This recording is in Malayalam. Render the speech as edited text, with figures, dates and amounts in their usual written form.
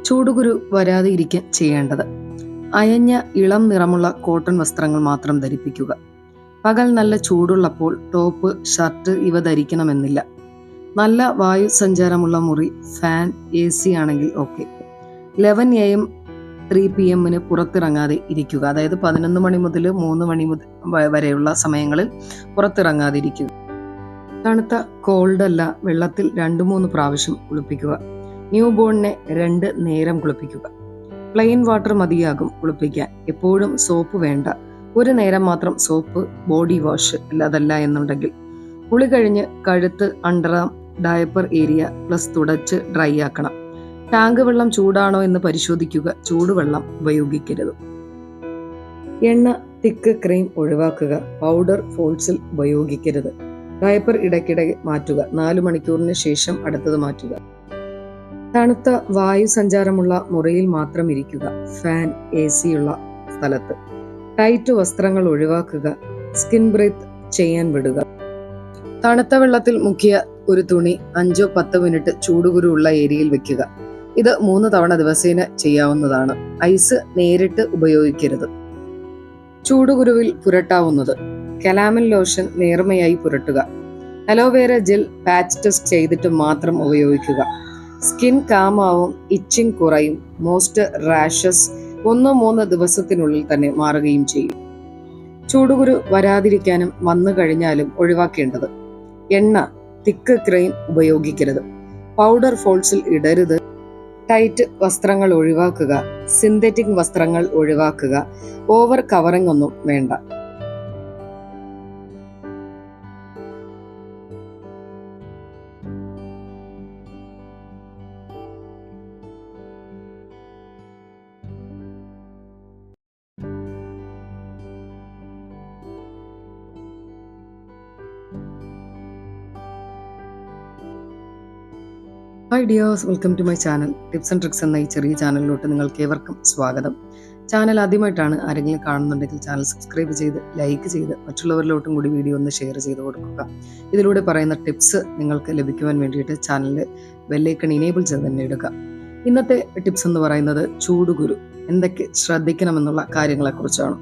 ചൂടുകുരു വരാതെ ഇരിക്കാൻ ചെയ്യേണ്ടത്: അയഞ്ഞ ഇളം നിറമുള്ള കോട്ടൺ വസ്ത്രങ്ങൾ മാത്രം ധരിപ്പിക്കുക. പകൽ നല്ല ചൂടുള്ളപ്പോൾ ടോപ്പ്, ഷർട്ട് ഇവ ധരിക്കണമെന്നില്ല. നല്ല വായു സഞ്ചാരമുള്ള മുറി, ഫാൻ, AC ആണെങ്കിൽ ഓക്കെ. 11 AM 3 PM പുറത്തിറങ്ങാതെ ഇരിക്കുക. അതായത് 11 മണി മുതൽ 3 മണി വരെയുള്ള സമയങ്ങളിൽ പുറത്തിറങ്ങാതെ ഇരിക്കുക. തണുത്ത കോൾഡല്ല വെള്ളത്തിൽ 2-3 പ്രാവശ്യം കുളിപ്പിക്കുക. ന്യൂ ബോണിനെ 2 നേരം കുളിപ്പിക്കുക. പ്ലെയിൻ വാട്ടർ മതിയാകും കുളിപ്പിക്കാൻ. എപ്പോഴും സോപ്പ് വേണ്ട. ഒരു നേരം മാത്രം സോപ്പ്, ബോഡി വാഷ് അതല്ല എന്നുണ്ടെങ്കിൽ. കുളി കഴിഞ്ഞ് കഴുത്ത്, അണ്ടർആം, ഡയപ്പർ ഏരിയ പ്ലസ് തുടച്ച് ഡ്രൈ ആക്കണം. ടാങ്ക് വെള്ളം ചൂടാണോ എന്ന് പരിശോധിക്കുക. ചൂടുവെള്ളം ഉപയോഗിക്കരുത്. എണ്ണ, തിക്ക് ക്രീം ഒഴിവാക്കുക. പൗഡർ ഫോൾസിൽ ഉപയോഗിക്കരുത്. ഡയപ്പർ ഇടയ്ക്കിടെ മാറ്റുക. 4 മണിക്കൂറിന് ശേഷം അടുത്തത് മാറ്റുക. തണുത്ത വായു സഞ്ചാരമുള്ള മുറിയിൽ മാത്രം ഇരിക്കുക. ഫാൻ, AC ഉള്ള സ്ഥലത്ത്. ടൈറ്റ് വസ്ത്രങ്ങൾ ഒഴിവാക്കുക. സ്കിൻ ബ്രീത്ത് ചെയ്യാൻ വിടുക. തണുത്ത വെള്ളത്തിൽ മുക്കിയ ഒരു തുണി 5-10 മിനിറ്റ് ചൂടുകുരു ഉള്ള ഏരിയയിൽ വെക്കുക. ഇത് 3 തവണ ദിവസേന ചെയ്യാവുന്നതാണ്. ഐസ് നേരിട്ട് ഉപയോഗിക്കരുത്. ചൂടുകുരുവിൽ പുരട്ടാവുന്നത്: കലാമിൻ ലോഷൻ നേർമയായി പുരട്ടുക. അലോവേര ജെൽ പാച്ച് ടെസ്റ്റ് ചെയ്തിട്ട് മാത്രം ഉപയോഗിക്കുക. സ്കിൻ കാമാവും, ഇച്ചിങ് കുറയും. മോസ്റ്റ് റാഷസ് 1-3 ദിവസത്തിനുള്ളിൽ തന്നെ മാറുകയും ചെയ്യും. ചൂടുകുരു വരാതിരിക്കാനും വന്നു കഴിഞ്ഞാലും ഒഴിവാക്കേണ്ടത്: എണ്ണ, തിക്ക് ക്രീം ഉപയോഗിക്കരുത്. പൗഡർ ഫോൾസിൽ ഇടരുത്. ടൈറ്റ് വസ്ത്രങ്ങൾ ഒഴിവാക്കുക. സിന്തറ്റിക് വസ്ത്രങ്ങൾ ഒഴിവാക്കുക. ഓവർ കവറിംഗ് ഒന്നും വേണ്ട. Hi dears, welcome to my channel. Tips and tricks എന്ന ഈ ചെറിയ ചാനലിലോട്ട് നിങ്ങൾക്ക് ഏവർക്കും സ്വാഗതം. ചാനൽ ആദ്യമായിട്ടാണ് ആരെങ്കിലും കാണുന്നുണ്ടെങ്കിൽ ചാനൽ സബ്സ്ക്രൈബ് ചെയ്ത് ലൈക്ക് ചെയ്ത് മറ്റുള്ളവരിലോട്ടും കൂടി വീഡിയോ ഒന്ന് ഷെയർ ചെയ്ത് കൊടുക്കുക. ഇതിലൂടെ പറയുന്ന ടിപ്സ് നിങ്ങൾക്ക് ലഭിക്കുവാൻ വേണ്ടിയിട്ട് ചാനലിൽ ബെല്ലൈക്കൺ ഇനേബിൾ ചെയ്ത് തന്നെ ഇടുക. ഇന്നത്തെ ടിപ്സ് എന്ന് പറയുന്നത് ചൂടുകുരു എന്തൊക്കെ ശ്രദ്ധിക്കണമെന്നുള്ള കാര്യങ്ങളെക്കുറിച്ചാണ്.